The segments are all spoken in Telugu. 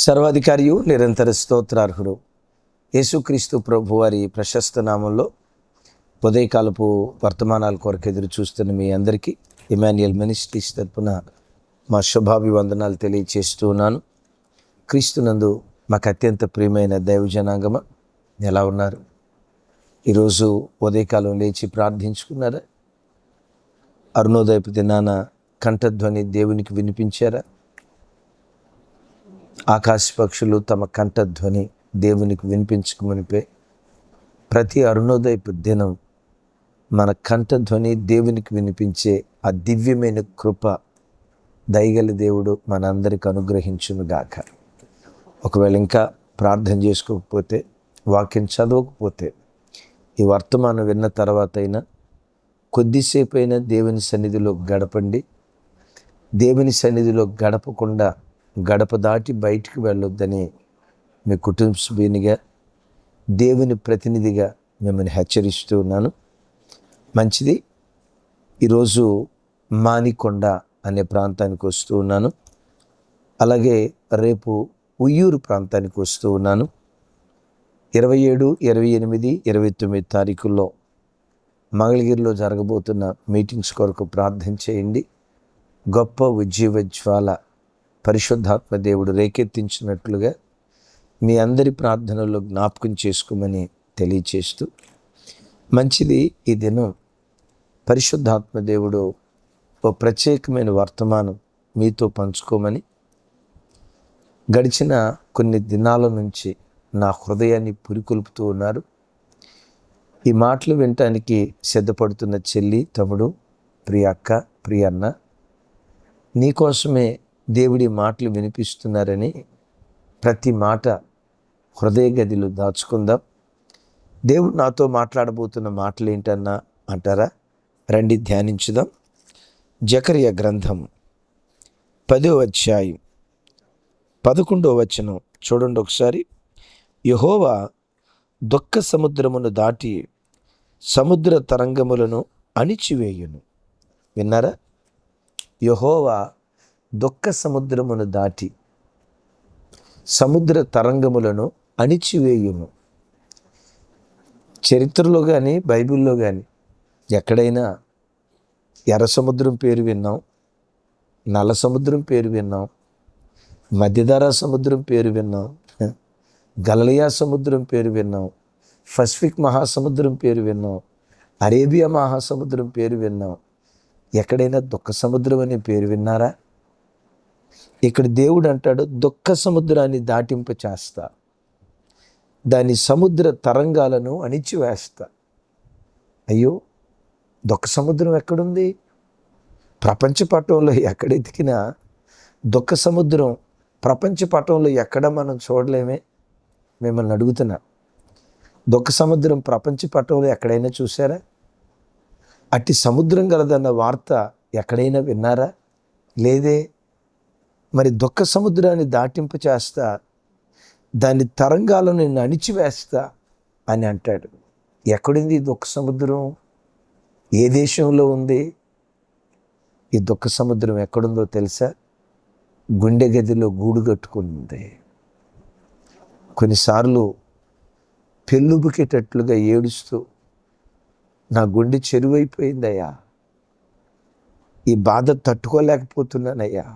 సర్వాధికారియు నిరంతర స్తోత్రార్హుడు యేసుక్రీస్తు ప్రభు వారి ప్రశస్త నామంలో ఉదయకాలపు వర్తమానాల కొరకు ఎదురు చూస్తున్న మీ అందరికీ ఇమాన్యుయల్ మినిస్ట్రీస్ తరపున మా శుభాభివందనాలు తెలియచేస్తూ ఉన్నాను. క్రీస్తునందు మాకు అత్యంత ప్రియమైన దైవజనాంగమ ఎలా ఉన్నారు? ఈరోజు ఉదయకాలం లేచి ప్రార్థించుకున్నారా? అరుణోదయపు దినాన కంఠధ్వని దేవునికి వినిపించారా? ఆకాశ పక్షులు తమ కంఠధ్వని దేవునికి వినిపించుకునిపే ప్రతి అరుణోదయపు దినం మన కంఠధ్వని దేవునికి వినిపించే ఆ దివ్యమైన కృప దయగల దేవుడు మనందరికి అనుగ్రహించునుగాక. ఒకవేళ ఇంకా ప్రార్థన చేసుకోకపోతే, వాక్యం చదవకపోతే, ఈ వర్తమానం విన్న తర్వాత అయినా కొద్దిసేపు అయినా దేవుని సన్నిధిలో గడపండి. దేవుని సన్నిధిలో గడపకుండా గడప దాటి బయటికి వెళ్ళొద్దని మీ కుటుంబ సభ్యునిగా, దేవుని ప్రతినిధిగా మిమ్మల్ని హెచ్చరిస్తూ ఉన్నాను. మంచిది. ఈరోజు మానికొండ అనే ప్రాంతానికి వస్తూ ఉన్నాను. అలాగే రేపు ఉయ్యూరు ప్రాంతానికి వస్తూ ఉన్నాను. 27, 28, 29 తారీఖుల్లో మంగళగిరిలో జరగబోతున్న మీటింగ్స్ కొరకు ప్రార్థన చేయండి. గొప్ప ఉజ్జీవజ్వాల పరిశుద్ధాత్మ దేవుడు రేకెత్తించినట్లుగా మీ అందరి ప్రార్థనల్లో జ్ఞాపకం చేసుకోమని తెలియచేస్తూ, మంచిది. ఈ దినం పరిశుద్ధాత్మ దేవుడు ఓ ప్రత్యేకమైన వర్తమానం మీతో పంచుకోమని గడిచిన కొన్ని దినాల నుంచి నా హృదయాన్ని పురికొల్పుతూ ఉన్నారు. ఈ మాటలు వినటానికి సిద్ధపడుతున్న చెల్లి, తమ్ముడు, ప్రియ అక్క, ప్రియ అన్న, నీకోసమే దేవుడి మాటలు వినిపిస్తున్నారని ప్రతి మాట హృదయ గదిలో దాచుకుందాం. దేవుడు నాతో మాట్లాడబోతున్న మాటలు ఏంటన్నా అంటారా? రండి ధ్యానించుదాం. జకర్యా గ్రంథం 10వ అధ్యాయం 11వ వచనం చూడండి ఒకసారి. యెహోవా దుఃఖ సముద్రమును దాటి సముద్ర తరంగములను అణిచివేయును. విన్నారా? యెహోవా దుఃఖ సముద్రమును దాటి సముద్ర తరంగములను అణిచివేయును. చరిత్రలో కానీ బైబిల్లో కానీ ఎక్కడైనా ఎర్ర సముద్రం పేరు విన్నాం, నల్ల సముద్రం పేరు విన్నాం, మధ్యధరా సముద్రం పేరు విన్నాం, గలిలయ సముద్రం పేరు విన్నాం, పసిఫిక్ మహాసముద్రం పేరు విన్నాం, అరేబియా మహాసముద్రం పేరు విన్నాం. ఎక్కడైనా దుఃఖ సముద్రం అనే పేరు విన్నారా? ఇక్కడ దేవుడు అంటాడు, దుఃఖ సముద్రాన్ని దాటింప చేస్తా, దాని సముద్ర తరంగాలను అణిచివేస్తా. అయ్యో, దుఃఖ సముద్రం ఎక్కడుంది? ప్రపంచ పటంలో ఎక్కడ ఎతికినా దుఃఖ సముద్రం ప్రపంచ పటంలో ఎక్కడ మనం చూడలేమే. మిమ్మల్ని అడుగుతున్నా, దుఃఖ సముద్రం ప్రపంచ పటంలో ఎక్కడైనా చూసారా? అట్టి సముద్రం గలదన్న వార్త ఎక్కడైనా విన్నారా? లేదే. మరి దుఃఖ సముద్రాన్ని దాటింపు చేస్తా, దాని తరంగాలను నేను అణిచివేస్తా అని అంటాడు. ఎక్కడుంది ఈ దుఃఖ సముద్రం? ఏ దేశంలో ఉంది? ఈ దుఃఖ సముద్రం ఎక్కడుందో తెలుసా? గుండె గదిలో గూడు కట్టుకుంది. కొన్నిసార్లు పెళ్ళుబుకేటట్లుగా ఏడుస్తూ, నా గుండె చెరువైపోయిందయ్యా, ఈ బాధ తట్టుకోలేకపోతున్నానయ్యా,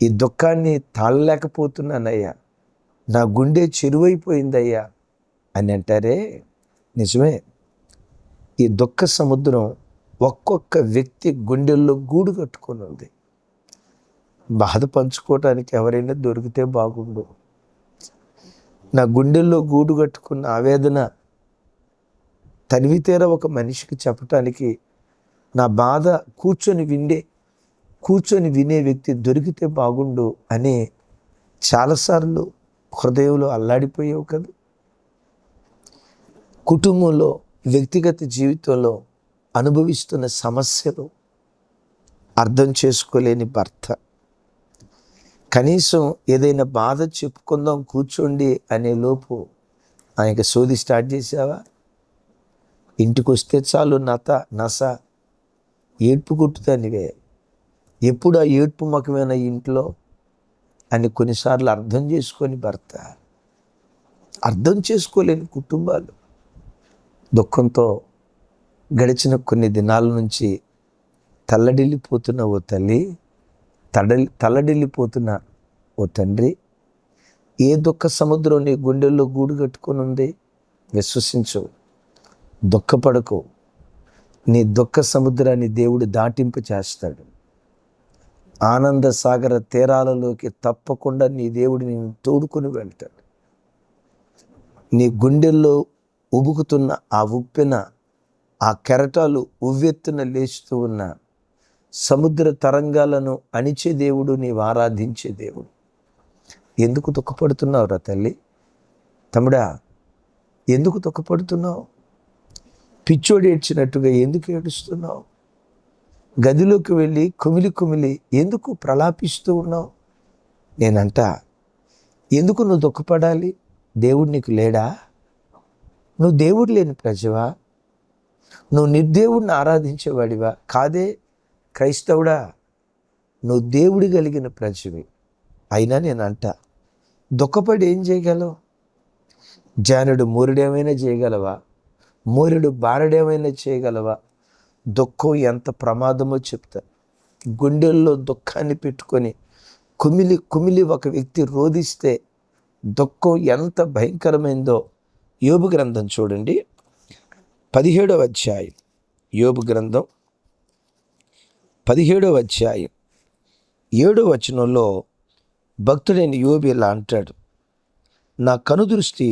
ఈ దుఃఖాన్ని తాళలేకపోతున్నానయ్యా, నా గుండె చెరువైపోయిందయ్యా అని అంటారే. నిజమే. ఈ దుఃఖ సముద్రం ఒక్కొక్క వ్యక్తి గుండెల్లో గూడు కట్టుకొని ఉంది. బాధ పంచుకోవటానికి ఎవరైనా దొరికితే బాగుండు. నా గుండెల్లో గూడు కట్టుకున్న ఆవేదన తనివితేర ఒక మనిషికి చెప్పటానికి, నా బాధ కూర్చొని వినే వ్యక్తి దొరికితే బాగుండు అని చాలాసార్లు హృదయంలో అల్లాడిపోయావు కదా. కుటుంబంలో, వ్యక్తిగత జీవితంలో అనుభవిస్తున్న సమస్యలు, అర్థం చేసుకోలేని భర్త, కనీసం ఏదైనా బాధ చెప్పుకుందాం కూర్చోండి అనే లోపు ఆయనకి సోది స్టార్ట్ చేసావా? ఇంటికి వస్తే చాలు నస ఏడ్పు కొట్టుతానివే. ఎప్పుడు ఆ ఏడ్పు ముఖమైన ఇంట్లో అని కొన్నిసార్లు అర్థం చేసుకొని భర్త, అర్థం చేసుకోలేని కుటుంబాలు దుఃఖంతో గడిచిన కొన్ని దినాల నుంచి తల్లడిల్లిపోతున్న ఓ తల్లి, తల్లడిల్లిపోతున్న ఓ తండ్రి, ఏ దుఃఖ సముద్రం నీ గుండెల్లో గూడు కట్టుకొని ఉంది? విశ్వసించు, దుఃఖపడకు. నీ దుఃఖ సముద్రాన్ని దేవుడు దాటింప చేస్తాడు. ఆనంద సాగర తీరాలలోకి తప్పకుండా నీ దేవుడు నిన్ను తోడుకొని వెళ్తాడు. నీ గుండెల్లో ఉబుకుతున్న ఆ ఉప్పెన, ఆ కెరటాలు ఉవ్వెత్తున లేచుతూ ఉన్న సముద్ర తరంగాలను అణిచే దేవుడు, నీవు ఆరాధించే దేవుడు. ఎందుకు దుఃఖపడుతున్నావురా తల్లి? తమ్ముడా, ఎందుకు దుఃఖపడుతున్నావు? పిచ్చోడు ఏడ్చినట్టుగా ఎందుకు ఏడుస్తున్నావు? గదిలోకి వెళ్ళి కుమిలి కుమిలి ఎందుకు ప్రలాపిస్తూ ఉన్నావు? నేనంట, ఎందుకు నువ్వు దుఃఖపడాలి? దేవుడు నీకు లేడా? నువ్వు దేవుడు లేని ప్రజవా? నువ్వు నిర్దేవుడిని ఆరాధించేవాడివా? కాదే క్రైస్తవుడా, నువ్వు దేవుడి కలిగిన ప్రజవి. అయినా నేనంట, దుఃఖపడి ఏం చేయగలవు? జానుడు మూరుడేమైనా చేయగలవా? మూరుడు బారడేమైనా చేయగలవా? దుఃఖం ఎంత ప్రమాదమో చెప్తా. గుండెల్లో దుఃఖాన్ని పెట్టుకొని కుమిలి కుమిలి ఒక వ్యక్తి రోధిస్తే దుఃఖం ఎంత భయంకరమైందో యోబు గ్రంథం చూడండి, 17వ అధ్యాయం. యోబు గ్రంథం 17వ అధ్యాయం 7వ వచనంలో భక్తుడైన యోబు ఇలా అంటాడు, నా కనుదృష్టి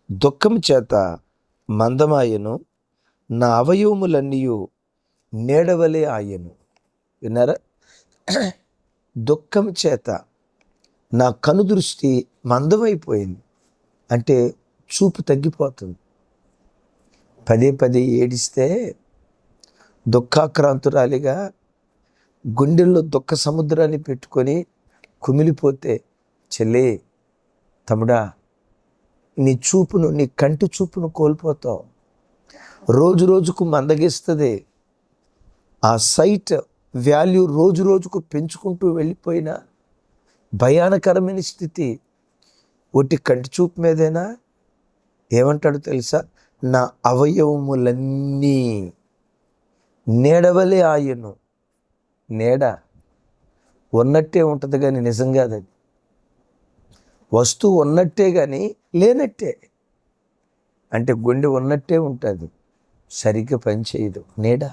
దుఃఖం చేత మందమాయను, నా అవయవములన్నీ నీడవలే ఆయను. విన్నారా? దుఃఖం చేత నా కనుదృష్టి మందమైపోయింది అంటే చూపు తగ్గిపోతుంది. పదే పదే ఏడిస్తే దుఃఖాక్రాంతురాలిగా గుండెల్లో దుఃఖ సముద్రాన్ని పెట్టుకొని కుమిలిపోతే, చెల్లే తమ్ముడా, నీ చూపును, నీ కంటి చూపును కోల్పోతావు. రోజు రోజుకు మందగిస్తుంది. ఆ సైట్ వాల్యూ రోజు రోజుకు పెంచుకుంటూ వెళ్ళిపోయిన భయానకరమైన స్థితి ఒట్టి కంటి చూపు మీదేనా? ఏమంటాడు తెలుసా? నా అవయవములన్నీ నీడవలే ఆయను. నీడ ఉన్నట్టే ఉంటుంది కానీ నిజం కాదది. వస్తువు ఉన్నట్టే కానీ లేనట్టే. అంటే గుండె ఉన్నట్టే ఉంటుంది, సరిగ్గా పనిచేయదు. నీడ.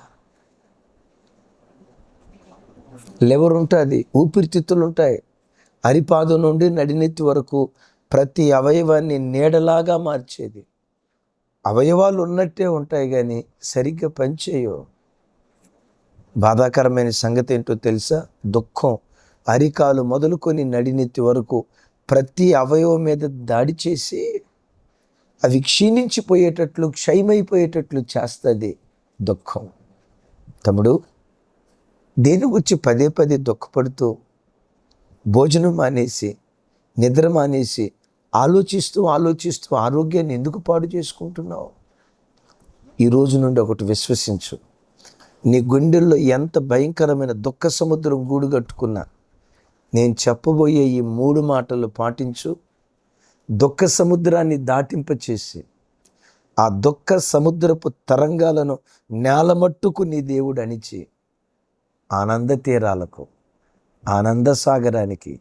లివర్ ఉంటుంది, ఊపిరితిత్తులు ఉంటాయి. అరిపాదు నుండి నడినెత్తి వరకు ప్రతి అవయవాన్ని నీడలాగా మార్చేది. అవయవాలు ఉన్నట్టే ఉంటాయి కానీ సరిగ్గా పనిచేయవు. బాధాకరమైన సంగతి ఏంటో తెలుసా? దుఃఖం అరికాలు మొదలుకొని నడినెత్తి వరకు ప్రతి అవయవం మీద దాడి చేసి అవి క్షీణించిపోయేటట్లు, క్షయమైపోయేటట్లు చేస్తుంది దుఃఖం. తమ్ముడు, దేని గురించి పదే పదే దుఃఖపడుతూ భోజనం మానేసి, నిద్ర మానేసి, ఆలోచిస్తూ ఆలోచిస్తూ ఆరోగ్యాన్ని ఎందుకు పాడు చేసుకుంటున్నావు? ఈ రోజు నుండి ఒకటి విశ్వసించు, నీ గుండెల్లో ఎంత భయంకరమైన దుఃఖ సముద్రం గూడు కట్టుకున్నా నేను చెప్పబోయే ఈ 3 మాటలు పాటించు. దుఃఖ సముద్రాన్ని దాటింపచేసి ఆ దుఃఖ సముద్రపు తరంగాలను నేలమట్టుకు నీ దేవుడు అణిచి ఆనంద తీరాలకు, ఆనంద సాగరానికి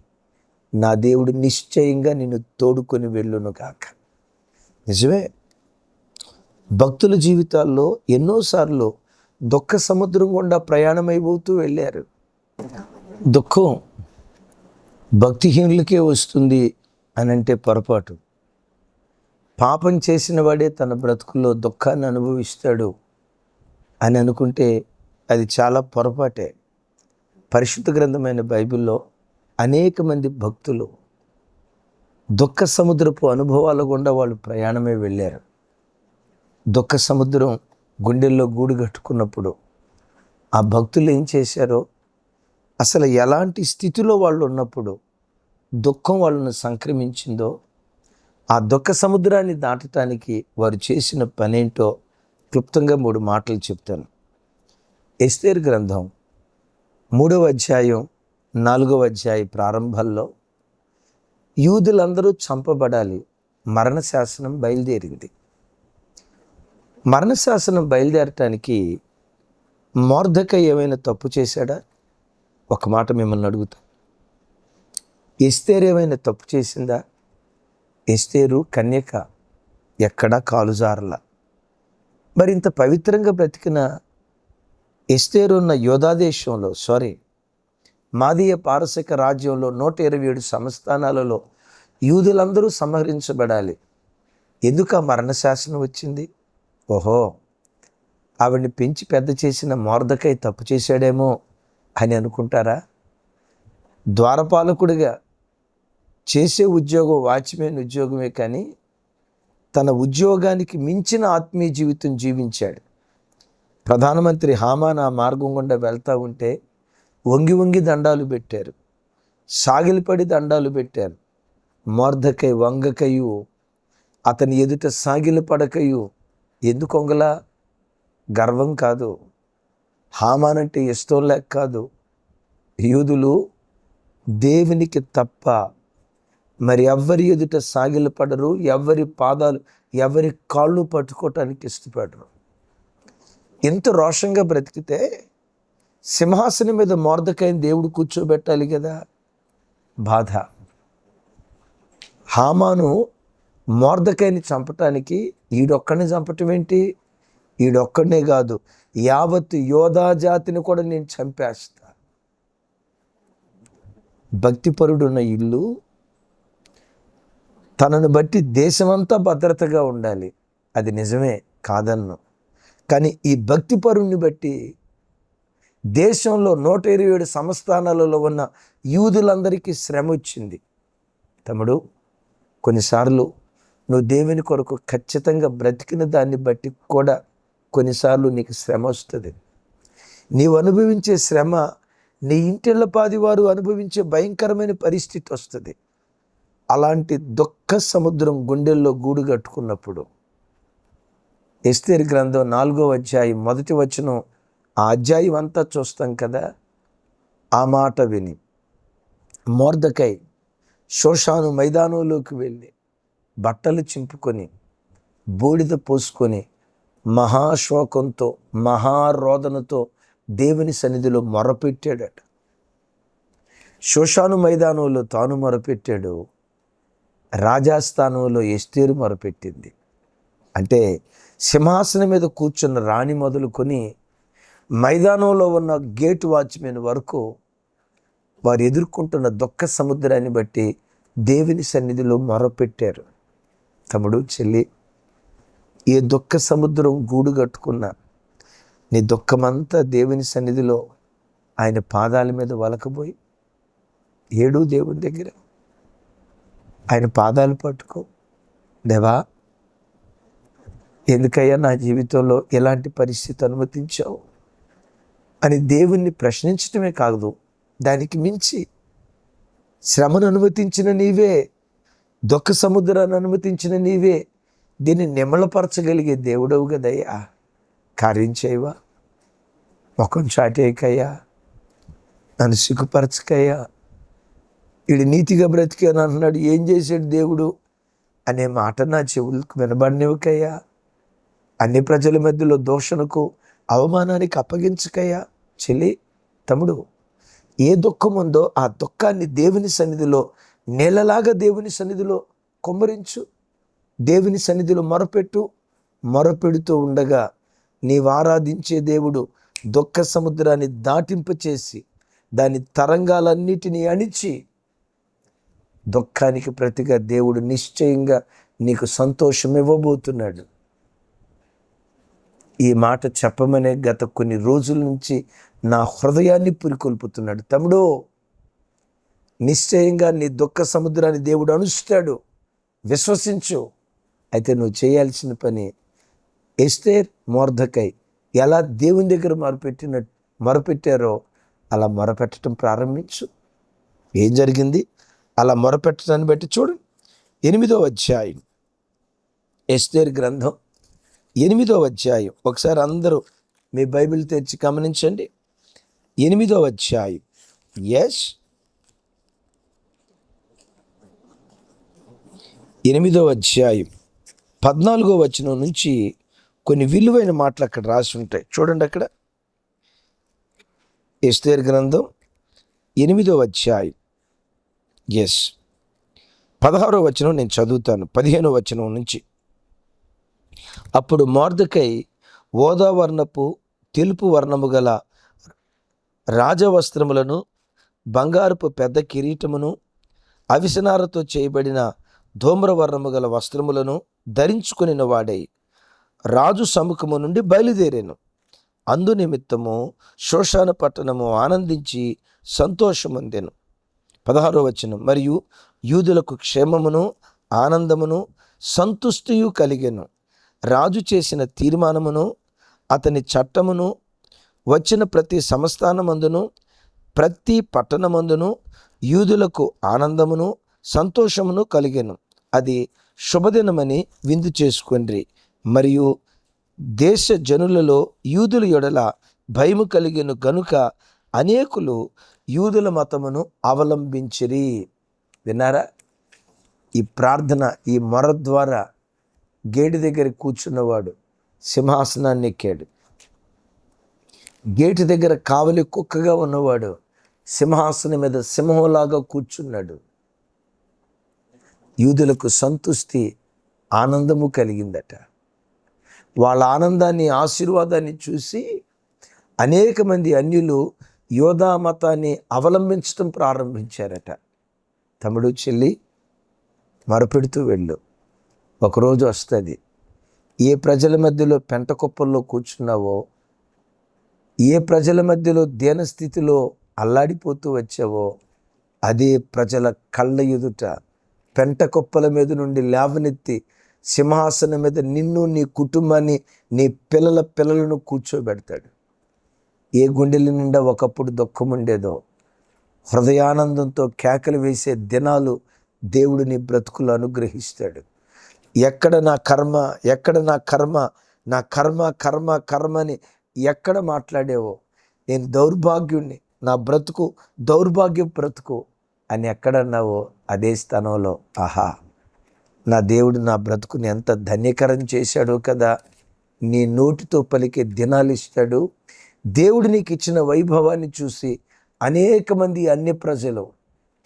నా దేవుడు నిశ్చయంగా నిన్ను తోడుకొని వెళ్ళును కాక. నిజమే, భక్తుల జీవితాల్లో ఎన్నోసార్లు దుఃఖ సముద్రం గుండా ప్రయాణమైపోతూ వెళ్ళారు. దుఃఖం భక్తిహీనులకే వస్తుంది అని అంటే పొరపాటు. పాపం చేసిన వాడే తన బ్రతుకుల్లో దుఃఖాన్ని అనుభవిస్తాడు అని అనుకుంటే అది చాలా పొరపాటే. పరిశుద్ధ గ్రంథమైన బైబిల్లో అనేక మంది భక్తులు దుఃఖ సముద్రపు అనుభవాల గుండా వాళ్ళు ప్రయాణమే వెళ్ళారు. దుఃఖ సముద్రం గుండెల్లో గూడు కట్టుకున్నప్పుడు ఆ భక్తులు ఏం చేశారో, అసలు ఎలాంటి స్థితిలో వాళ్ళు ఉన్నప్పుడు దుఃఖం వాళ్ళను సంక్రమించిందో, ఆ దుఃఖ సముద్రాన్ని దాటడానికి వారు చేసిన పనేంటో క్లుప్తంగా 3 మాటలు చెప్తాను. ఎస్తేరు గ్రంథం 3వ అధ్యాయం 4వ అధ్యాయ ప్రారంభంలో యూదులందరూ చంపబడాలి. మరణశాసనం బయలుదేరింది. మరణశాసనం బయలుదేరటానికి మొర్దెకై ఏమైనా తప్పు చేశాడా? ఒక మాట మిమ్మల్ని అడుగుతా. ఎస్తేరు ఏమైనా తప్పు చేసిందా? ఎస్తేరు కన్యక, ఎక్కడా కాలుజారల. మరి ఇంత పవిత్రంగా బ్రతికిన ఎస్తేరు ఉన్న యోధాదేశంలో, మాదీయ పారసిక రాజ్యంలో 127 సంస్థానాలలో యూదులందరూ సంహరించబడాలి. ఎందుకు ఆ మరణశాసనం వచ్చింది? ఓహో, ఆవిడ్ని పెంచి పెద్ద చేసిన మొర్దెకై తప్పు చేశాడేమో అని అనుకుంటారా? ద్వారపాలకుడిగా చేసే ఉద్యోగం వాచ్మెన్ ఉద్యోగమే, కానీ తన ఉద్యోగానికి మించిన ఆత్మీయ జీవితం జీవించాడు. ప్రధానమంత్రి హామాన్ ఆ మార్గం గుండా వెళ్తూ ఉంటే వంగి వంగి దండాలు పెట్టారు, సాగిలిపడి దండాలు పెట్టారు. మొర్దెకై వంగకయు, అతని ఎదుట సాగిలపడకయు. ఎందుకు వంగలా? గర్వం కాదు, హామాన్ అంటే ఇష్టం లేక కాదు. యూదులు దేవునికి తప్ప మరి ఎవ్వరి ఎదుట సాగిలపడరు, ఎవరి పాదాలు ఎవరి కాళ్ళు పట్టుకోవటానికి ఇష్టపడరు. ఎంత రోషంగా బ్రతికితే సింహాసనం మీద మొర్దెకైని దేవుడు కూర్చోబెట్టాలి కదా. బాధ. హామాను మొర్దెకైని చంపటానికి ఈడొక్కడిని చంపటం ఏంటి? ఈడొక్కడనే కాదు, యావత్ యోధా జాతిని కూడా నేను చంపేస్తా. భక్తిపరుడున్న ఇల్లు తనను బట్టి దేశమంతా భద్రతగా ఉండాలి. అది నిజమే, కాదన్ను. కానీ ఈ భక్తిపరుణ్ణి బట్టి దేశంలో 127 సంస్థానాలలో ఉన్న యూదులందరికీ శ్రమ వచ్చింది. తమ్ముడు, కొన్నిసార్లు నువ్వు దేవుని కొరకు ఖచ్చితంగా బ్రతికిన దాన్ని బట్టి కూడా కొన్నిసార్లు నీకు శ్రమ వస్తుంది. నీవు అనుభవించే శ్రమ నీ ఇంటిళ్ళపాది వారు అనుభవించే భయంకరమైన పరిస్థితి వస్తుంది. అలాంటి దుఃఖ సముద్రం గుండెల్లో గూడు కట్టుకున్నప్పుడు ఎస్తేరు గ్రంథం 4వ అధ్యాయం 1వ వచనం, ఆ అధ్యాయం అంతా చూస్తాం కదా. ఆ మాట విని మొర్దెకై షోషాను మైదానంలోకి వెళ్ళి బట్టలు చింపుకొని బూడిద పోసుకొని మహాశోకంతో మహారోదనతో దేవుని సన్నిధిలో మొరపెట్టాడట. షోషాను మైదానంలో తాను మొరపెట్టాడు, రాజాస్థానంలో ఎస్తేరు మొరపెట్టింది. అంటే సింహాసనం మీద కూర్చున్న రాణి మొదలుకొని మైదానంలో ఉన్న గేట్ వాచ్మెన్ వరకు వారు ఎదుర్కొంటున్న దుఃఖ సముద్రాన్ని బట్టి దేవుని సన్నిధిలో మొరపెట్టారు. తమ్ముడు, చెల్లి, ఏ దుఃఖ సముద్రం గూడు కట్టుకున్నా నీ దుఃఖమంతా దేవుని సన్నిధిలో ఆయన పాదాల మీద వలకబోయి ఏడు దేవుని దగ్గర ఆయన పాదాలు పట్టుకో. దేవా, ఎందుకయ్యా నా జీవితంలో ఎలాంటి పరిస్థితి అనుమతించావు అని దేవుణ్ణి ప్రశ్నించడమే కాదు, దానికి మించి శ్రమను అనుమతించిన నీవే, దుఃఖ సముద్రాన్ని అనుమతించిన నీవే, దీన్ని నిమ్మలపరచగలిగే దేవుడవు కదయ్యా, కార్యం చేయవా, ముఖం చాటేయకయ్యా, నన్ను సిగ్గుపరచకయ్యా, వీడు నీతిగా బ్రతికాను అంటున్నాడు, ఏం చేశాడు దేవుడు అనే మాట నా చెవులకు వినబడినవికయ్యా, అన్ని ప్రజల మధ్యలో దూషణకు అవమానానికి అప్పగించకయ్యా. చెల్లి, తమ్ముడు, ఏ దుఃఖం ఉందో ఆ దుఃఖాన్ని దేవుని సన్నిధిలో నేలలాగా దేవుని సన్నిధిలో కుమ్మరించు, దేవుని సన్నిధిలో మొరపెట్టు. మొరపెడుతూ ఉండగా నీవు ఆరాధించే దేవుడు దుఃఖ సముద్రాన్ని దాటింపచేసి దాని తరంగాలన్నిటినీ అణిచి దుఃఖానికి ప్రతిగా దేవుడు నిశ్చయంగా నీకు సంతోషం ఇవ్వబోతున్నాడు. ఈ మాట చెప్పమనే గత కొన్ని రోజుల నుంచి నా హృదయాన్ని పురికొల్పుతున్నాడు. తమ్ముడు, నిశ్చయంగా నీ దుఃఖ సముద్రాన్ని దేవుడు అణుస్తాడు, విశ్వసించు. అయితే నువ్వు చేయాల్సిన పని ఎస్తేర్, మొర్దెకై ఎలా దేవుని దగ్గర మొరపెట్టారో అలా మొరపెట్టడం ప్రారంభించు. ఏం జరిగింది? అలా మొరపెట్టడాన్ని బట్టి చూడు. 8వ అధ్యాయం, ఎస్తేర్ గ్రంథం 8వ అధ్యాయం. ఒకసారి అందరూ మీ బైబిల్ తెరిచి గమనించండి. 8వ అధ్యాయం. ఎస్, 8వ అధ్యాయం 14వ వచనం నుంచి కొన్ని విలువైన మాటలు అక్కడ రాసి ఉంటాయి. చూడండి, అక్కడ ఎస్తేరు గ్రంథం 8వ అధ్యాయం 16వ వచనం నేను చదువుతాను. 15వ వచనం నుంచి. అప్పుడు మొర్దెకై ఓదావర్ణపు తెలుపు వర్ణము గల రాజవస్త్రములను, బంగారపు పెద్ద కిరీటమును, అవిసనారతో చేయబడిన ధూమ్రవర్ణము గల వస్త్రములను ధరించుకుని వాడై రాజు సముఖము నుండి బయలుదేరాను. అందు నిమిత్తము శోషాన పట్టణము ఆనందించి సంతోషముందెను. 16వ వచనం. మరియు యూదులకు క్షేమమును ఆనందమును సంతుష్టియు కలిగెను. రాజు చేసిన తీర్మానమును అతని చట్టమును వచ్చిన ప్రతి సంస్థానమందును ప్రతి పట్టణమందును యూదులకు ఆనందమును సంతోషమును కలిగెను. అది శుభదినమని విందు చేసుకొండ్రి. మరియు దేశ జనులలో యూదుల యొడల భయము కలిగెను గనుక అనేకులు యూదుల మతమును అవలంబించిరి. విన్నారా? ఈ ప్రార్థన, ఈ మొర ద్వారా గేటు దగ్గర కూర్చున్నవాడు సింహాసనాన్ని ఎక్కాడు. గేటు దగ్గర కావలి కుక్కగా ఉన్నవాడు సింహాసనం మీద సింహంలాగా కూర్చున్నాడు. యూదులకు సంతుష్టి, ఆనందము కలిగిందట. వాళ్ళ ఆనందాన్ని, ఆశీర్వాదాన్ని చూసి అనేక మంది అన్యులు యోధా మతాన్ని అవలంబించడం ప్రారంభించారట. తమ్ముడు, చెల్లి, మరపెడుతూ వెళ్ళు. ఒకరోజు వస్తుంది, ఏ ప్రజల మధ్యలో పెంట కుప్పల్లో కూర్చున్నావో, ఏ ప్రజల మధ్యలో దీనస్థితిలో అల్లాడిపోతూ వచ్చావో, అదే ప్రజల కళ్ళ ఎదుట పెంట కుప్పల మీద నుండి లేవనెత్తి సింహాసనం మీద నిన్ను, నీ కుటుంబాన్ని, నీ పిల్లలను కూర్చోబెడతాడు. ఏ గుండెల నిండా ఒకప్పుడు దుఃఖం ఉండేదో హృదయానందంతో కేకలు వేసే దినాలు దేవుడు నీ బ్రతుకులు అనుగ్రహిస్తాడు. ఎక్కడ నా కర్మ, ఎక్కడ నా కర్మ, నా కర్మ కర్మ కర్మని ఎక్కడ మాట్లాడేవో, నేను దౌర్భాగ్యుణ్ణి, నా బ్రతుకు దౌర్భాగ్య బ్రతుకు అని ఎక్కడన్నావో, అదే స్థానంలో ఆహా, నా దేవుడు నా బ్రతుకుని ఎంత ధన్యకరం చేశాడో కదా, నీ నోటితో పలికే దినాలు ఇస్తాడు. దేవుడు నీకు ఇచ్చిన వైభవాన్ని చూసి అనేక మంది అన్య ప్రజలు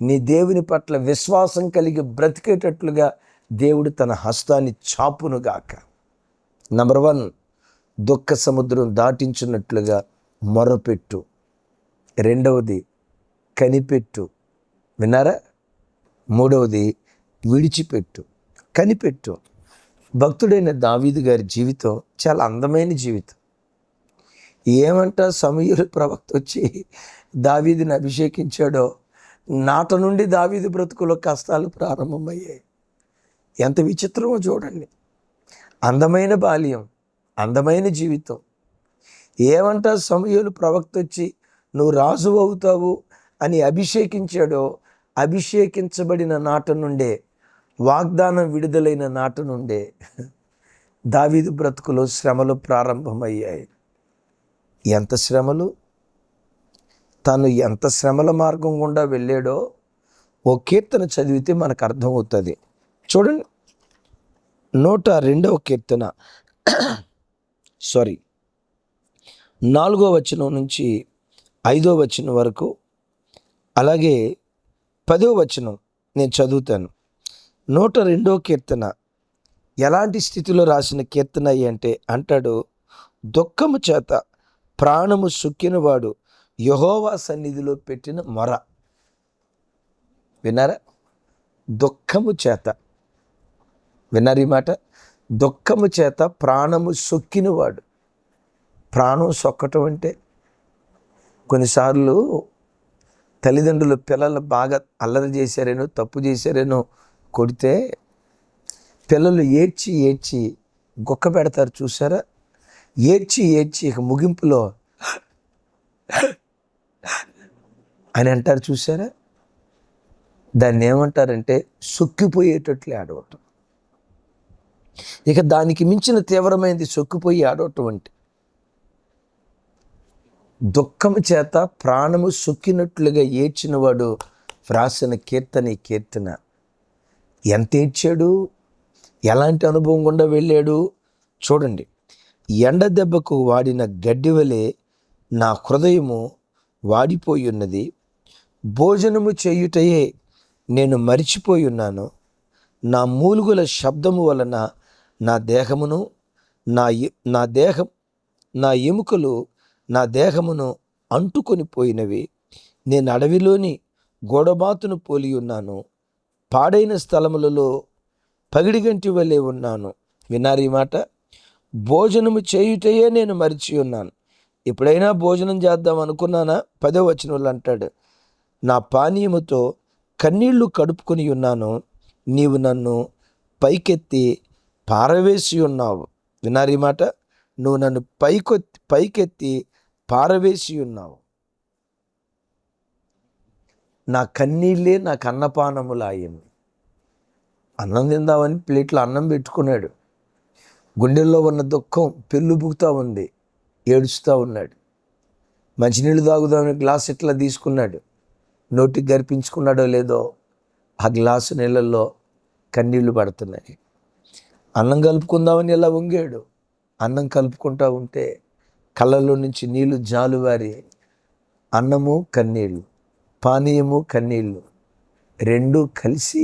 నీ దేవుని పట్ల విశ్వాసం కలిగి బ్రతికేటట్లుగా దేవుడు తన హస్తాన్ని చాపునుగాక. నంబర్ 1, దుఃఖ సముద్రం దాటించినట్లుగా మొరపెట్టు. 2వది, కనిపెట్టు. విన్నారా? 3వది, విడిచిపెట్టు. కనిపెట్టు. భక్తుడైన దావీదు గారి జీవితం చాలా అందమైన జీవితం. ఏమంటా సమూయేలు ప్రవక్త వచ్చి దావీదుని అభిషేకించాడో నాట నుండి దావీదు బ్రతుకులో కష్టాలు ప్రారంభమయ్యాయి. ఎంత విచిత్రమో చూడండి. అందమైన బాల్యం, అందమైన జీవితం. ఏమంటా సమూయేలు ప్రవక్త వచ్చి నువ్వు రాజు అవుతావు అని అభిషేకించాడో, అభిషేకించబడిన నాట నుండే, వాగ్దానం విడుదలైన నాట నుండే దావీదు బ్రతుకులో శ్రమలు ప్రారంభమయ్యాయి. ఎంత శ్రమలు! తను ఎంత శ్రమల మార్గం గుండా వెళ్ళాడో ఓ కీర్తన చదివితే మనకు అర్థమవుతుంది. చూడండి, 102వ కీర్తన 4వ వచనం నుంచి 5వ వచనం వరకు, అలాగే 10వ వచనం నేను చదువుతాను. 102వ కీర్తన ఎలాంటి స్థితిలో రాసిన కీర్తన అంటే అంటాడు, దుఃఖము చేత ప్రాణము సుక్కినవాడు యెహోవా సన్నిధిలో పెట్టిన మొర. విన్నారా? దుఃఖము చేత. విన్నారు ఈ మాట? దుఃఖము చేత ప్రాణము సొక్కినవాడు. ప్రాణం సొక్కటం అంటే కొన్నిసార్లు తల్లిదండ్రులు పిల్లలు బాగా అల్లరి చేశారేనో, తప్పు చేశారేనో కొడితే పిల్లలు ఏడ్చి ఏడ్చి గుక్క పెడతారు, చూసారా? ఏడ్చి ఏడ్చి ఇక ముగింపులో అని అంటారు, చూసారా? దాన్ని ఏమంటారంటే సొక్కిపోయేటట్లు ఆడవటం. ఇక దానికి మించిన తీవ్రమైనది సొక్కిపోయి ఆడవటం అంటే. దుఃఖము చేత ప్రాణము సొక్కినట్లుగా ఏడ్చినవాడు వ్రాసిన కీర్తన. ఈ కీర్తన ఎంత ఏడ్చాడు! ఎలాంటి అనుభవం గుండా వెళ్ళాడు చూడండి. ఎండ దెబ్బకు వాడిన గడ్డి వలె నా హృదయము వాడిపోయి ఉన్నది. భోజనము చేయుటయే నేను మరిచిపోయి ఉన్నాను. నా మూలుగుల శబ్దము వలన నా దేహమును నా ఎముకలు నా దేహమును అంటుకొని పోయినవి. నేను అడవిలోని గోడబాతును పోలి ఉన్నాను. పాడైన స్థలములలో పగిడిగంటి వలె ఉన్నాను. వినారు ఈ మాట? భోజనము చేయుటయే నేను మరిచి ఉన్నాను. ఎప్పుడైనా భోజనం చేద్దాం అనుకున్నానా? 10వ వచనంలో అంటాడు, నా పానీయముతో కన్నీళ్లు కడుపుకొని ఉన్నాను. నీవు నన్ను పైకెత్తి పారవేసి ఉన్నావు. వినారు ఈ మాట? నువ్వు నన్ను పైకెత్తి పారవేసి ఉన్నావు. నా కన్నీళ్ళే నాకు అన్నపానములాయింది. అన్నం తిందామని ప్లేట్లో అన్నం పెట్టుకున్నాడు. గుండెల్లో ఉన్న దుఃఖం పెళ్ళుబుకుతూ ఉంది. ఏడుస్తూ ఉన్నాడు. మంచినీళ్ళు తాగుదామని గ్లాస్ ఇట్లా తీసుకున్నాడు. నోటికి గర్పించుకున్నాడో లేదో ఆ గ్లాసు నీళ్ళల్లో కన్నీళ్లు పడుతున్నాయి. అన్నం కలుపుకుందామని ఇలా వంగాడు. అన్నం కలుపుకుంటూ ఉంటే కళ్ళల్లో నుంచి నీళ్లు జాలువారి అన్నము కన్నీళ్ళు, పానీయము కన్నీళ్ళు రెండూ కలిసి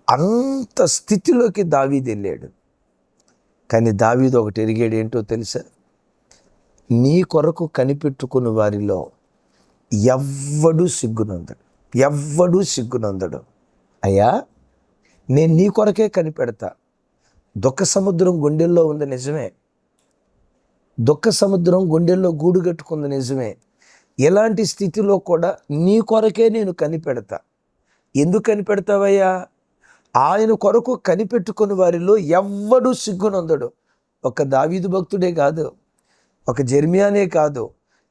అంత స్థితిలోకి దావీదు వెళ్ళాడు. కానీ దావీదు ఒకటి ఎరిగాడు. ఏంటో తెలుసా? నీ కొరకు కనిపెట్టుకున్న వారిలో ఎవ్వడూ సిగ్గునందడు. అయ్యా, నేను నీ కొరకే కనిపెడతా. దుఃఖ సముద్రం గుండెల్లో ఉంది నిజమే. దుఃఖ సముద్రం గుండెల్లో గూడు కట్టుకుంది నిజమే. ఎలాంటి స్థితిలో కూడా నీ కొరకే నేను కనిపెడతా. ఎందుకు కనిపెడతావయ్యా? ఆయన కొరకు కనిపెట్టుకుని వారిలో ఎవ్వడూ సిగ్గునందడు. ఒక దావీదు భక్తుడే కాదు, ఒక జెర్మియానే కాదు,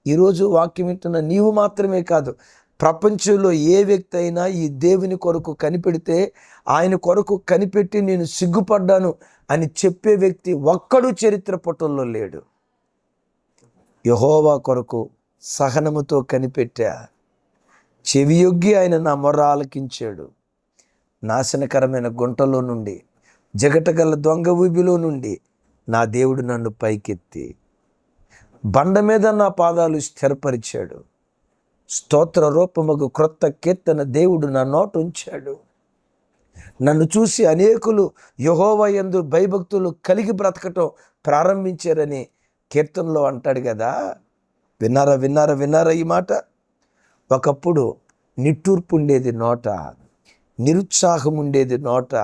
ఈరోజు వాక్యం వింటున్న నీవు మాత్రమే కాదు, ప్రపంచంలో ఏ వ్యక్తి అయినా ఈ దేవుని కొరకు కనిపెడితే, ఆయన కొరకు కనిపెట్టి నేను సిగ్గుపడ్డాను అని చెప్పే వ్యక్తి ఒక్కడు చరిత్ర పుటల్లో లేడు. యెహోవా కొరకు సహనముతో కనిపెట్టా, చెవియొగ్గి ఆయన నా మొర్ర ఆలకించాడు. నాశనకరమైన గుంటలో నుండి, జగటగల దొంగ ఊబిలో నుండి నా దేవుడు నన్ను పైకెత్తి బండ మీద నా పాదాలు స్థిరపరిచాడు. స్తోత్ర రూపముగు క్రొత్త కీర్తన దేవుడు నా నోట ఉంచాడు. నన్ను చూసి అనేకులు యెహోవా యందు భయభక్తులు కలిగి బ్రతకటం ప్రారంభించారని కీర్తనలో అంటాడు కదా. విన్నారా ఈ మాట? ఒకప్పుడు నిట్టూర్పు ఉండేది నోట, నిరుత్సాహం ఉండేది నోట.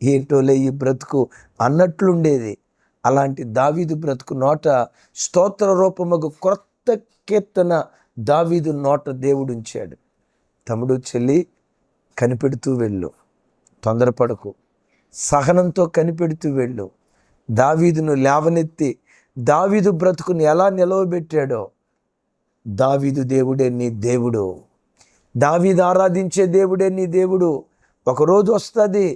ఏంటోలే ఈ బ్రతుకు అన్నట్లుండేది. అలాంటి దావీదు బ్రతుకు నోట స్తోత్ర రూపముగు క్రొత్త కీర్తన దావీదు నోట దేవుడు ఉంచాడు. తమ్ముడు, చెల్లి, కనిపెడుతూ వెళ్ళు, తొందరపడకు, సహనంతో కనిపెడుతూ వెళ్ళు. దావీదును లేవనెత్తి దావీదు బ్రతుకుని ఎలా నిలవబెట్టాడో, దావీదు దేవుడే నీ దేవుడు, దావీదు ఆరాధించే దేవుడే నీ దేవుడు. ఒకరోజు వస్తుంది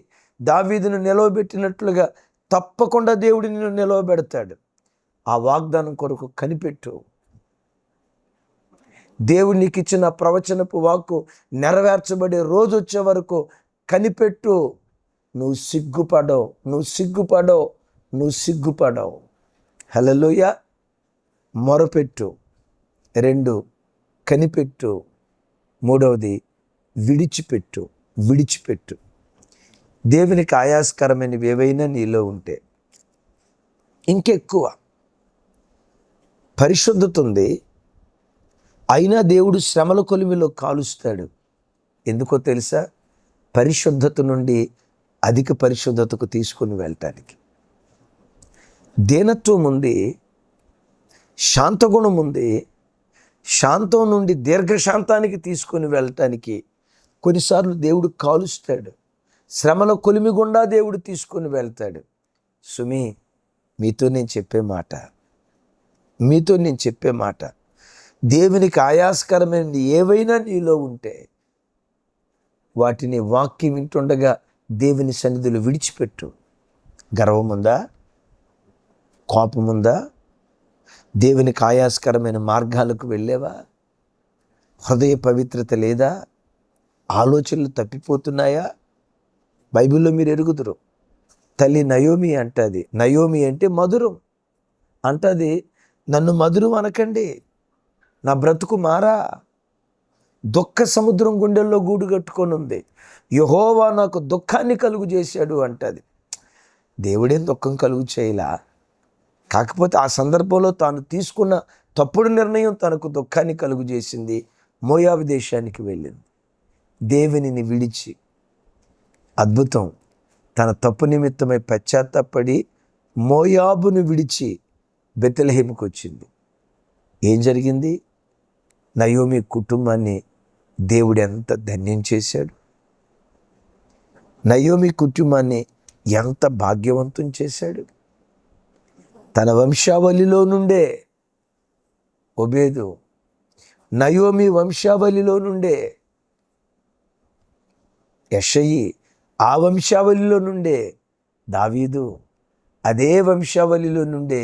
దావీదును నిలవబెట్టినట్లుగా తప్పకుండా దేవుడు నిన్ను నిలవబెడతాడు. ఆ వాగ్దానం కొరకు కనిపెట్టు. దేవుడు నీకు ఇచ్చిన ప్రవచనపు వాక్కు నెరవేర్చబడే రోజు వచ్చే వరకు కనిపెట్టు. నువ్వు సిగ్గుపడవు. హల్లెలూయా. మొరపెట్టు. 2 కనిపెట్టు. 3వది విడిచిపెట్టు. దేవునికి ఆయాస్కరమైనవి ఏవైనా నీలో ఉంటే, ఇంకెక్కువ పరిశుద్ధత ఉంది, అయినా దేవుడు శ్రమల కొలిమిలో కాలుస్తాడు. ఎందుకో తెలుసా? పరిశుద్ధత నుండి అధిక పరిశుద్ధతకు తీసుకుని వెళ్ళటానికి. దీనత్వం ఉంది, శాంతగుణం ఉంది, శాంతం నుండి దీర్ఘశాంతానికి తీసుకొని వెళ్ళటానికి కొన్నిసార్లు దేవుడు కాలుస్తాడు. శ్రమల కొలిమి గుండా దేవుడు తీసుకొని వెళ్తాడు. సుమి, మీతో నేను చెప్పే మాట దేవునికి ఆయాస్కరమైనది ఏవైనా నీలో ఉంటే వాటిని వాక్యం వింటుండగా దేవుని సన్నిధిలో విడిచిపెట్టు. గర్వముందా? కోపముందా? దేవునికి ఆయాస్కరమైన మార్గాలకు వెళ్ళేవా? హృదయ పవిత్రత లేదా? ఆలోచనలు తప్పిపోతున్నాయా? బైబిల్లో మీరు ఎరుగుదురు, తల్లి నయోమి అంటది. నయోమి అంటే మధురం అంటది. నన్ను మధురం అనకండి, నా బ్రతుకు మారా. దుఃఖ సముద్రం గుండెల్లో గూడు కట్టుకొని ఉంది. యెహోవా నాకు దుఃఖాన్ని కలుగు చేశాడు అంటది. దేవుడేం దుఃఖం కలుగు చేయలా, కాకపోతే ఆ సందర్భంలో తాను తీసుకున్న తప్పుడు నిర్ణయం తనకు దుఃఖాన్ని కలుగు చేసింది. మోయాబు దేశానికి వెళ్ళింది. దేవునిని విడిచి, అద్భుతం, తన తప్పు నిమిత్తమై పశ్చాత్తాపడి మోయాబును విడిచి బెత్లెహేముకు వచ్చింది. ఏం జరిగింది? నయోమి కుటుంబాన్ని దేవుడు ఎంత ధన్యం చేశాడు. నయోమి కుటుంబాన్ని ఎంత భాగ్యవంతం చేశాడు. తన వంశావళిలో నుండే ఒబేదు, నయోమి వంశావళిలో నుండే యెషయి, ఆ వంశావళిలో నుండే దావీదు, అదే వంశావళిలో నుండే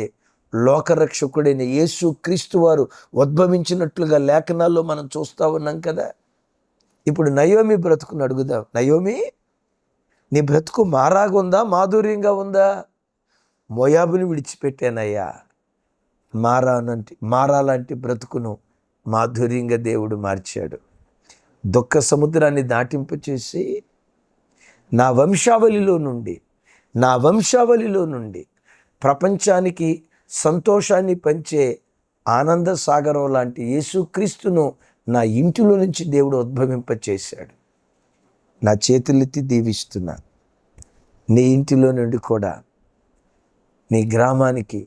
లోకరక్షకుడైన యేసు క్రీస్తు వారు ఉద్భవించినట్లుగా లేఖనాల్లో మనం చూస్తూ ఉన్నాం కదా. ఇప్పుడు నయోమి బ్రతుకుని అడుగుదాం. నయోమి, నీ బ్రతుకు మారాగా ఉందా, మాధుర్యంగా ఉందా? మోయాబుని విడిచిపెట్టానయ్యా. మారాలాంటి బ్రతుకును మాధుర్యంగా దేవుడు మార్చాడు. దుఃఖ సముద్రాన్ని దాటింపచేసి నా వంశావళిలో నుండి ప్రపంచానికి సంతోషాన్ని పంచే ఆనంద సాగరం లాంటి యేసుక్రీస్తును నా ఇంటిలో నుంచి దేవుడు ఉద్భవింపచేశాడు. నా చేతులెత్తి దీవిస్తున్నా. నీ ఇంటిలో నుండి కూడా, నీ గ్రామానికి,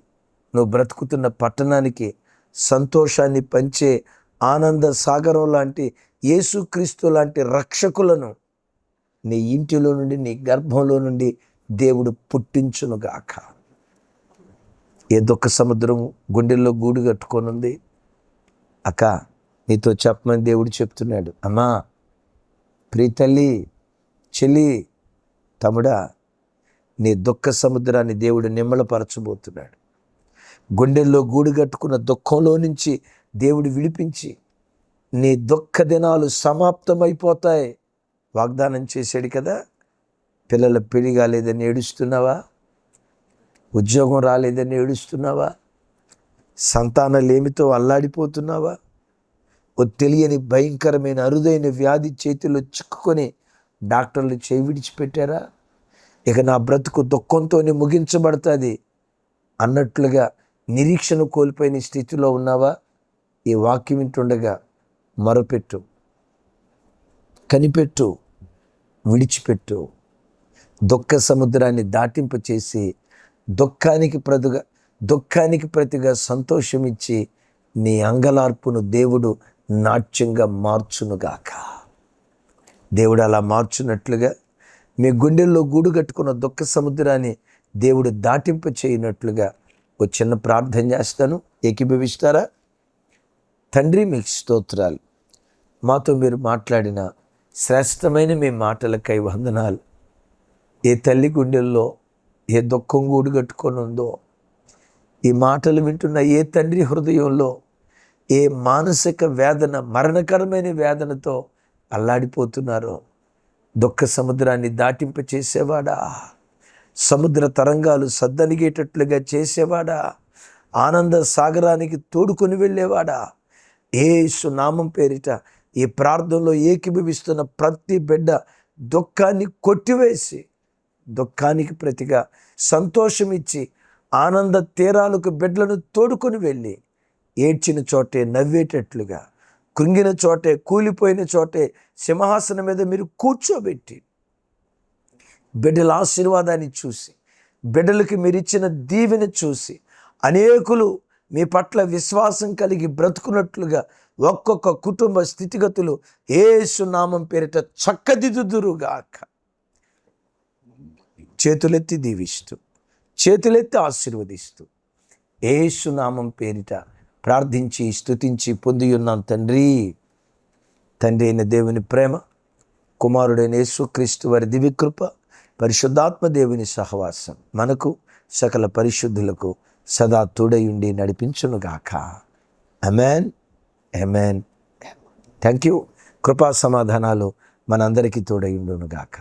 నువ్వు బ్రతుకుతున్న పట్టణానికి సంతోషాన్ని పంచే ఆనంద సాగరం లాంటి యేసుక్రీస్తు లాంటి రక్షకులను నీ ఇంటిలో నుండి, నీ గర్భంలో నుండి దేవుడు పుట్టించునుగాక. ఏ దుఃఖ సముద్రం గుండెల్లో గూడు కట్టుకొని ఉంది? అక్క, నీతో చెప్పమని దేవుడు చెప్తున్నాడు. అమ్మా, ప్రీతల్లి, చెల్లి, తమ్ముడా, నీ దుఃఖ సముద్రాన్ని దేవుడు నిమ్మళపరచబోతున్నాడు. గుండెల్లో గూడు కట్టుకున్న దుఃఖంలో నుంచి దేవుడు విడిపించి నీ దుఃఖ దినాలు సమాప్తమైపోతాయి వాగ్దానం చేశాడు కదా. పిల్లల పెళ్లి కాలేదని ఏడుస్తున్నావా? ఉద్యోగం రాలేదని ఏడుస్తున్నావా? సంతానలేమితో అల్లాడిపోతున్నావా? ఓ తెలియని భయంకరమైన అరుదైన వ్యాధి చేతిలో చిక్కుకొని డాక్టర్లు చేయి విడిచిపెట్టారా? ఇక నా బ్రతుకు దుఃఖంతోనే ముగించబడుతుంది అన్నట్లుగా నిరీక్షణ కోల్పోయిన స్థితిలో ఉన్నావా? ఈ వాక్యం వింటుండగా మొరపెట్టు, కనిపెట్టు, విడిచిపెట్టు. దుఃఖ సముద్రాన్ని దాటింపచేసి దుఃఖానికి ప్రతిగా సంతోషం ఇచ్చి నీ అంగలార్పును దేవుడు నాట్యంగా మార్చునుగాక. దేవుడు అలా మార్చున్నట్లుగా మీ గుండెల్లో గూడు కట్టుకున్న దుఃఖ సముద్రాన్ని దేవుడు దాటింప చేయనట్లుగా ఒక చిన్న ప్రార్థన చేస్తాను. ఏకీభవిస్తారా? తండ్రి, మీకు స్తోత్రాలు. మాతో మీరు మాట్లాడిన శ్రేష్టమైన మీ మాటలకై వందనాలు. ఏ తల్లి గుండెల్లో ఏ దుఃఖం గూడు కట్టుకొని ఉందో, ఈ మాటలు వింటున్న ఏ తండ్రి హృదయంలో ఏ మానసిక వేదన, మరణకరమైన వేదనతో అల్లాడిపోతున్నారో, దుఃఖ సముద్రాన్ని దాటింప చేసేవాడా, సముద్ర తరంగాలు సద్దనిగేటట్లుగా చేసేవాడా, ఆనంద సాగరానికి తోడుకొని వెళ్ళేవాడా, యేసు నామం పేరిట ఈ ప్రార్థనలో ఏకీభవిస్తున్న ప్రతి బిడ్డ దుఃఖాన్ని కొట్టివేసి దుఃఖానికి ప్రతిగా సంతోషం ఇచ్చి ఆనంద తీరాలకు బిడ్డలను తోడుకొని వెళ్ళి ఏడ్చిన చోటే నవ్వేటట్లుగా, కృంగిన చోటే, కూలిపోయిన చోటే సింహాసనం మీద మీరు కూర్చోబెట్టి బిడ్డల ఆశీర్వాదాన్ని చూసి, బిడ్డలకి మీరు ఇచ్చిన దీవెన చూసి అనేకులు మీ పట్ల విశ్వాసం కలిగి బ్రతుకున్నట్లుగా ఒక్కొక్క కుటుంబ స్థితిగతులు యేసు నామం పేరిట చక్కదిద్దుదురుగాక. చేతులెత్తి దీవిస్తూ, చేతులెత్తి ఆశీర్వదిస్తూ యేసు నామం పేరిట ప్రార్థించి స్తుతించి పొంది ఉన్నాం తండ్రి. తండ్రి అయిన దేవుని ప్రేమ, కుమారుడైన యేసుక్రీస్తు వారి దివ్యకృప, పరిశుద్ధాత్మ దేవుని సహవాసం మనకు సకల పరిశుద్ధులకు సదా తోడై ఉండి నడిపించునుగాక. ఆమేన్, ఆమేన్. Thank you. కృపా సమాధానాలు మనందరికీ తోడై ఉండునుగాక.